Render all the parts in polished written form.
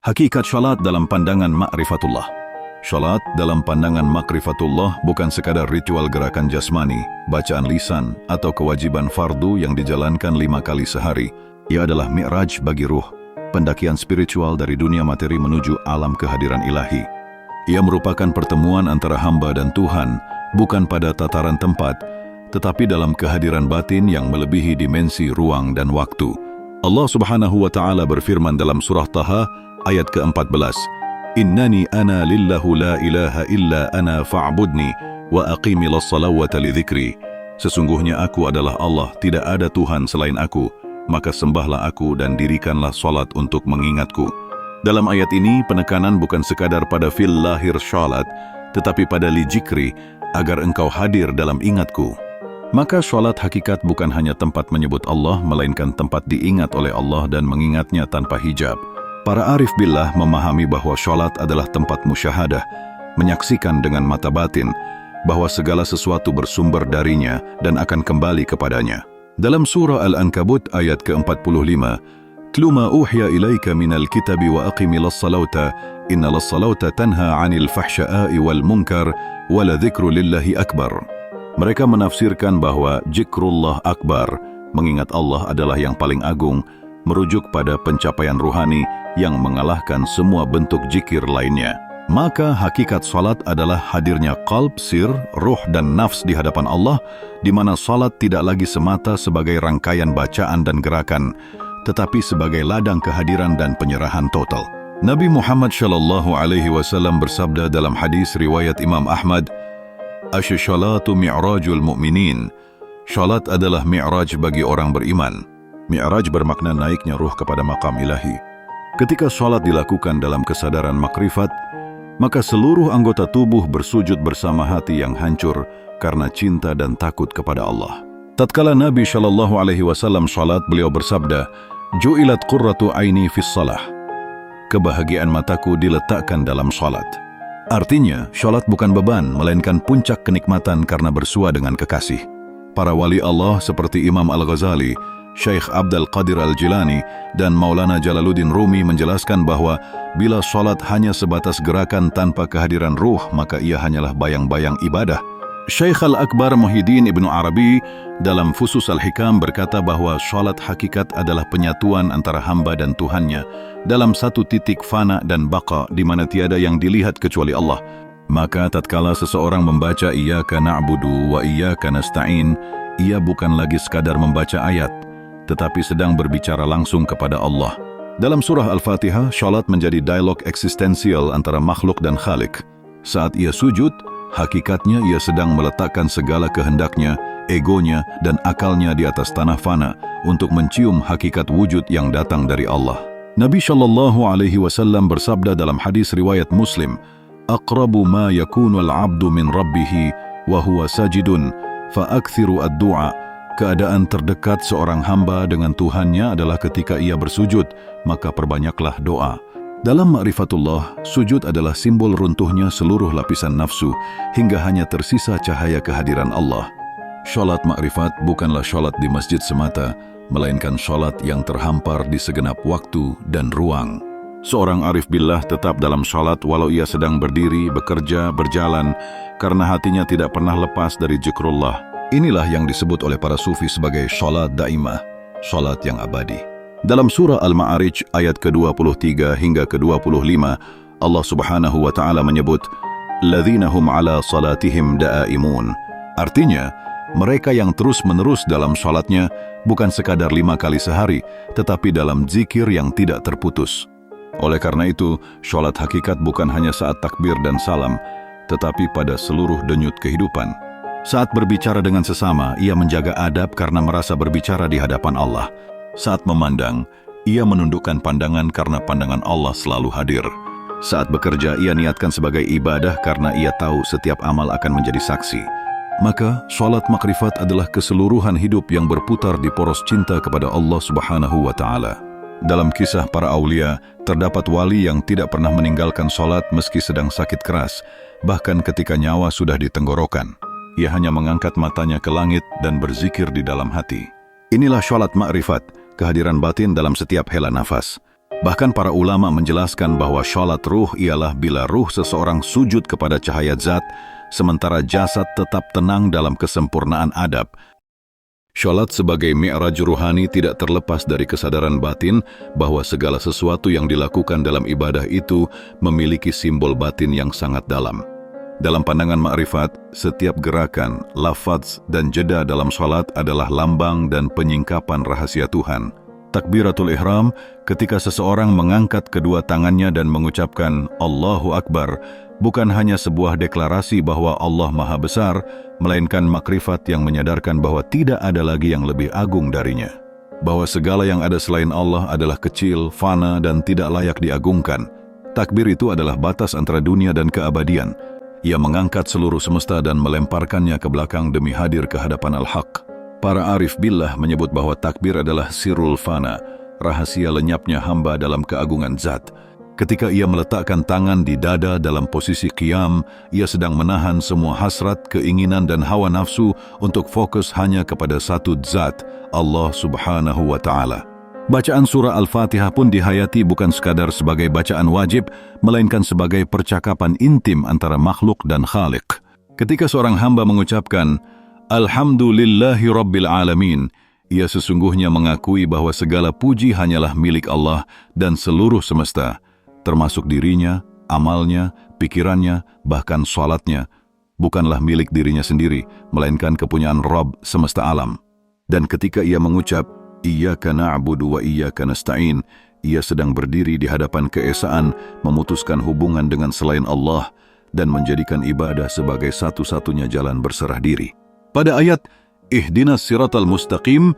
Hakikat syalat dalam pandangan ma'rifatullah. Syalat dalam pandangan ma'rifatullah bukan sekadar ritual gerakan jasmani, bacaan lisan, atau kewajiban fardu yang dijalankan 5 kali sehari. Ia adalah mi'raj bagi ruh, pendakian spiritual dari dunia materi menuju alam kehadiran ilahi. Ia merupakan pertemuan antara hamba dan Tuhan, bukan pada tataran tempat, tetapi dalam kehadiran batin yang melebihi dimensi ruang dan waktu. Allah Subhanahu wa Ta'ala berfirman dalam surah Taha ayat ke-14, Innani ana lillahu la ilaha illa ana fa'budni wa aqimilas salawata lidzikri. Sesungguhnya aku adalah Allah, tidak ada Tuhan selain aku, maka sembahlah aku dan dirikanlah salat untuk mengingatku. Dalam ayat ini penekanan bukan sekadar pada fil lahir syalat, tetapi pada lijikri, agar engkau hadir dalam ingatku. Maka syalat hakikat bukan hanya tempat menyebut Allah, melainkan tempat diingat oleh Allah dan mengingatnya tanpa hijab. Para arif billah memahami bahwa syalat adalah tempat musyahadah, menyaksikan dengan mata batin bahwa segala sesuatu bersumber darinya dan akan kembali kepadanya. Dalam surah Al-Ankabut ayat ke-45, Tlu ma uhya ilaika minal kitabi wa aqimilas salawta, innalas salawta tanha 'anil fahsya'i wal munkar, wa la dzikru lillahi akbar. Mereka menafsirkan bahwa zikrullah akbar, mengingat Allah adalah yang paling agung, merujuk pada pencapaian ruhani yang mengalahkan semua bentuk zikir lainnya. Maka hakikat salat adalah hadirnya qalb, sir, ruh dan nafs di hadapan Allah, di mana salat tidak lagi semata sebagai rangkaian bacaan dan gerakan, tetapi sebagai ladang kehadiran dan penyerahan total. Nabi Muhammad SAW bersabda dalam hadis riwayat Imam Ahmad, Asy-syalatu mi'rajul mu'minin. Syalat adalah mi'raj bagi orang beriman. Mi'raj bermakna naiknya ruh kepada maqam ilahi. Ketika syalat dilakukan dalam kesadaran makrifat, maka seluruh anggota tubuh bersujud bersama hati yang hancur karena cinta dan takut kepada Allah. Tatkala Nabi SAW syalat, beliau bersabda, Ju'ilat qurratu aini fis salah. Kebahagiaan mataku diletakkan dalam syalat. Artinya, syalat bukan beban, melainkan puncak kenikmatan karena bersua dengan kekasih. Para wali Allah seperti Imam Al-Ghazali, Syekh Abdul Qadir Al-Jilani, dan Maulana Jalaluddin Rumi menjelaskan bahwa bila syalat hanya sebatas gerakan tanpa kehadiran ruh, maka ia hanyalah bayang-bayang ibadah. Syekh Al-Akbar Muhyiddin Ibnu Arabi dalam Fusus Al-Hikam berkata bahwa syalat hakikat adalah penyatuan antara hamba dan Tuhannya dalam satu titik fana dan baqa di mana tiada yang dilihat kecuali Allah. Maka tatkala seseorang membaca Iyyaka na'budu wa iyyaka nasta'in, ia bukan lagi sekadar membaca ayat, tetapi sedang berbicara langsung kepada Allah. Dalam surah Al-Fatihah, syalat menjadi dialog eksistensial antara makhluk dan Khalik. Saat ia sujud, hakikatnya ia sedang meletakkan segala kehendaknya, egonya, dan akalnya di atas tanah fana untuk mencium hakikat wujud yang datang dari Allah. Nabi SAW bersabda dalam hadis riwayat Muslim, Aqrabu ma yakunu al-'abdu min rabbih wa huwa sajidun fa'akthiru ad-du'a. Keadaan terdekat seorang hamba dengan Tuhannya adalah ketika ia bersujud, maka perbanyaklah doa. Dalam ma'rifatullah, sujud adalah simbol runtuhnya seluruh lapisan nafsu hingga hanya tersisa cahaya kehadiran Allah. Syalat ma'rifat bukanlah syalat di masjid semata, melainkan syalat yang terhampar di segenap waktu dan ruang. Seorang arif billah tetap dalam syalat walau ia sedang berdiri, bekerja, berjalan, karena hatinya tidak pernah lepas dari zikrullah. Inilah yang disebut oleh para sufi sebagai syalat daimah, syalat yang abadi. Dalam surah Al-Ma'arij ayat ke-23 hingga ke-25, Allah Subhanahu wa Ta'ala menyebut, Ladzina hum ala salatihim da'aimun. Artinya, mereka yang terus-menerus dalam syalatnya bukan sekadar 5 kali sehari, tetapi dalam zikir yang tidak terputus. Oleh karena itu, syalat hakikat bukan hanya saat takbir dan salam, tetapi pada seluruh denyut kehidupan. Saat berbicara dengan sesama, ia menjaga adab karena merasa berbicara di hadapan Allah. Saat memandang, ia menundukkan pandangan karena pandangan Allah selalu hadir. Saat bekerja, ia niatkan sebagai ibadah karena ia tahu setiap amal akan menjadi saksi. Maka, syalat makrifat adalah keseluruhan hidup yang berputar di poros cinta kepada Allah Subhanahu wa Ta'ala. Dalam kisah para aulia, terdapat wali yang tidak pernah meninggalkan syalat meski sedang sakit keras, bahkan ketika nyawa sudah di tenggorokan. Ia hanya mengangkat matanya ke langit dan berzikir di dalam hati. Inilah syalat ma'rifat, kehadiran batin dalam setiap hela nafas. Bahkan para ulama menjelaskan bahwa sholat ruh ialah bila ruh seseorang sujud kepada cahaya zat, sementara jasad tetap tenang dalam kesempurnaan adab. Sholat sebagai mi'raj ruhani tidak terlepas dari kesadaran batin bahwa segala sesuatu yang dilakukan dalam ibadah itu memiliki simbol batin yang sangat dalam. Dalam pandangan ma'rifat, setiap gerakan, lafaz, dan jeda dalam sholat adalah lambang dan penyingkapan rahasia Tuhan. Takbiratul ihram, ketika seseorang mengangkat kedua tangannya dan mengucapkan Allahu Akbar, bukan hanya sebuah deklarasi bahwa Allah Maha Besar, melainkan makrifat yang menyadarkan bahwa tidak ada lagi yang lebih agung darinya. Bahwa segala yang ada selain Allah adalah kecil, fana, dan tidak layak diagungkan. Takbir itu adalah batas antara dunia dan keabadian. Ia mengangkat seluruh semesta dan melemparkannya ke belakang demi hadir ke hadapan Al-Haq. Para arif billah menyebut bahwa takbir adalah sirul fana, rahasia lenyapnya hamba dalam keagungan zat. Ketika ia meletakkan tangan di dada dalam posisi qiyam, ia sedang menahan semua hasrat, keinginan dan hawa nafsu untuk fokus hanya kepada satu zat, Allah Subhanahu wa Ta'ala. Bacaan surah Al-Fatihah pun dihayati bukan sekadar sebagai bacaan wajib, melainkan sebagai percakapan intim antara makhluk dan Khaliq. Ketika seorang hamba mengucapkan Alhamdulillahi Rabbil Alamin, ia sesungguhnya mengakui bahwa segala puji hanyalah milik Allah dan seluruh semesta, termasuk dirinya, amalnya, pikirannya, bahkan salatnya, bukanlah milik dirinya sendiri, melainkan kepunyaan Rabb semesta alam. Dan ketika ia mengucap, Iyyaka na'budu wa iyyaka nasta'in, ia sedang berdiri di hadapan keesaan, memutuskan hubungan dengan selain Allah, dan menjadikan ibadah sebagai satu-satunya jalan berserah diri. Pada ayat, Ihdinas siratal mustaqim,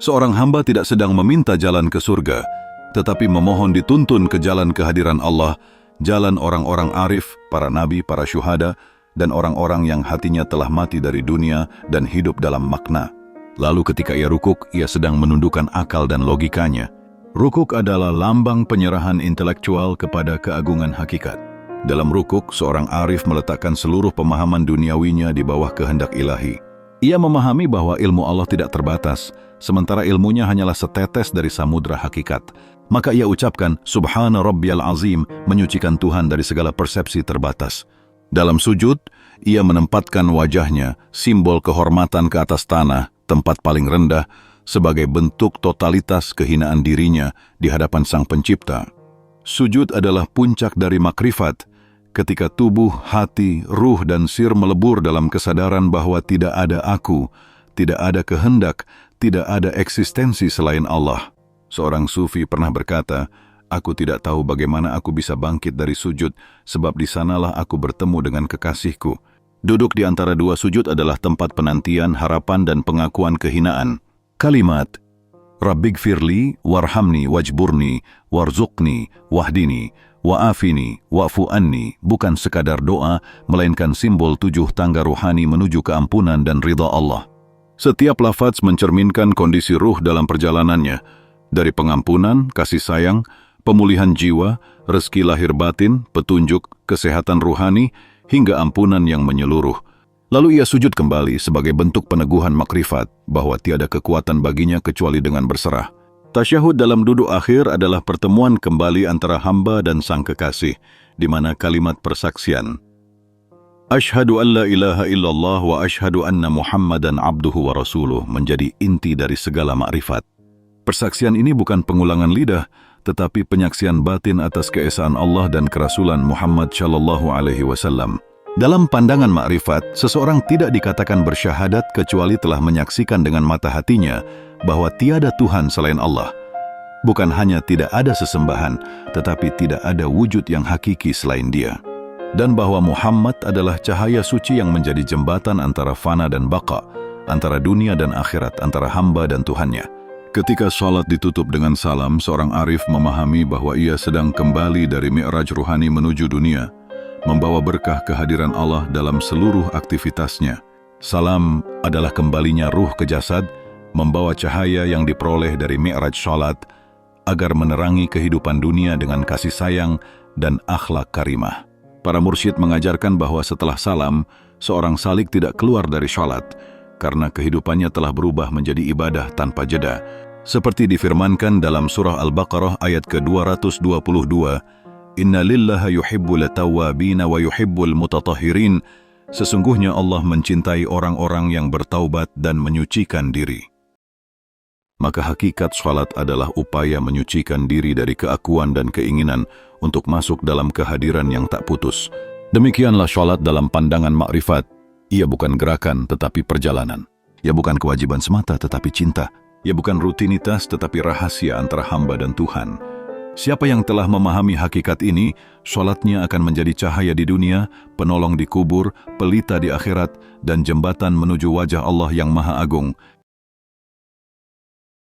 seorang hamba tidak sedang meminta jalan ke surga, tetapi memohon dituntun ke jalan kehadiran Allah, jalan orang-orang arif, para nabi, para syuhada, dan orang-orang yang hatinya telah mati dari dunia dan hidup dalam makna. Lalu ketika ia rukuk, ia sedang menundukkan akal dan logikanya. Rukuk adalah lambang penyerahan intelektual kepada keagungan hakikat. Dalam rukuk, seorang arif meletakkan seluruh pemahaman duniawinya di bawah kehendak ilahi. Ia memahami bahwa ilmu Allah tidak terbatas, sementara ilmunya hanyalah setetes dari samudra hakikat. Maka ia ucapkan, Subhana Rabbiyal Azim, menyucikan Tuhan dari segala persepsi terbatas. Dalam sujud, ia menempatkan wajahnya, simbol kehormatan ke atas tanah, tempat paling rendah, sebagai bentuk totalitas kehinaan dirinya di hadapan Sang Pencipta. Sujud adalah puncak dari makrifat, ketika tubuh, hati, ruh, dan sir melebur dalam kesadaran bahwa tidak ada aku, tidak ada kehendak, tidak ada eksistensi selain Allah. Seorang sufi pernah berkata, aku tidak tahu bagaimana aku bisa bangkit dari sujud, sebab di sanalah aku bertemu dengan kekasihku. Duduk di antara dua sujud adalah tempat penantian, harapan, dan pengakuan kehinaan. Kalimat, Rabbighfirli, warhamni, wajburni, warzuqni, wahdini, wa'afini, wa'fu anni, bukan sekadar doa, melainkan simbol 7 tangga ruhani menuju keampunan dan ridha Allah. Setiap lafaz mencerminkan kondisi ruh dalam perjalanannya, dari pengampunan, kasih sayang, pemulihan jiwa, rezeki lahir batin, petunjuk, kesehatan ruhani, hingga ampunan yang menyeluruh. Lalu ia sujud kembali sebagai bentuk peneguhan makrifat bahwa tiada kekuatan baginya kecuali dengan berserah. Tasyahud dalam duduk akhir adalah pertemuan kembali antara hamba dan sang kekasih, di mana kalimat persaksian Asyhadu an la ilaha illallah wa asyhadu anna Muhammadan abduhu wa rasuluh menjadi inti dari segala makrifat. Persaksian ini bukan pengulangan lidah, tetapi penyaksian batin atas keesaan Allah dan kerasulan Muhammad sallallahu alaihi wasallam. Dalam pandangan makrifat, seseorang tidak dikatakan bersyahadat kecuali telah menyaksikan dengan mata hatinya bahwa tiada Tuhan selain Allah. Bukan hanya tidak ada sesembahan, tetapi tidak ada wujud yang hakiki selain Dia. Dan bahwa Muhammad adalah cahaya suci yang menjadi jembatan antara fana dan baqa, antara dunia dan akhirat, antara hamba dan Tuhannya. Ketika salat ditutup dengan salam, seorang arif memahami bahwa ia sedang kembali dari mi'raj ruhani menuju dunia, membawa berkah kehadiran Allah dalam seluruh aktivitasnya. Salam adalah kembalinya ruh ke jasad, membawa cahaya yang diperoleh dari mi'raj salat, agar menerangi kehidupan dunia dengan kasih sayang dan akhlak karimah. Para mursyid mengajarkan bahwa setelah salam, seorang salik tidak keluar dari salat, karena kehidupannya telah berubah menjadi ibadah tanpa jeda. Seperti difirmankan dalam surah Al-Baqarah ayat ke-222, Inna lillaha yuhibbul tawwabina wa yuhibbul mutatahhirin. Sesungguhnya Allah mencintai orang-orang yang bertaubat dan menyucikan diri. Maka hakikat salat adalah upaya menyucikan diri dari keakuan dan keinginan untuk masuk dalam kehadiran yang tak putus. Demikianlah salat dalam pandangan makrifat. Ia bukan gerakan tetapi perjalanan. Ia bukan kewajiban semata tetapi cinta. Ia bukan rutinitas tetapi rahasia antara hamba dan Tuhan. Siapa yang telah memahami hakikat ini, salatnya akan menjadi cahaya di dunia, penolong di kubur, pelita di akhirat, dan jembatan menuju wajah Allah yang Maha Agung.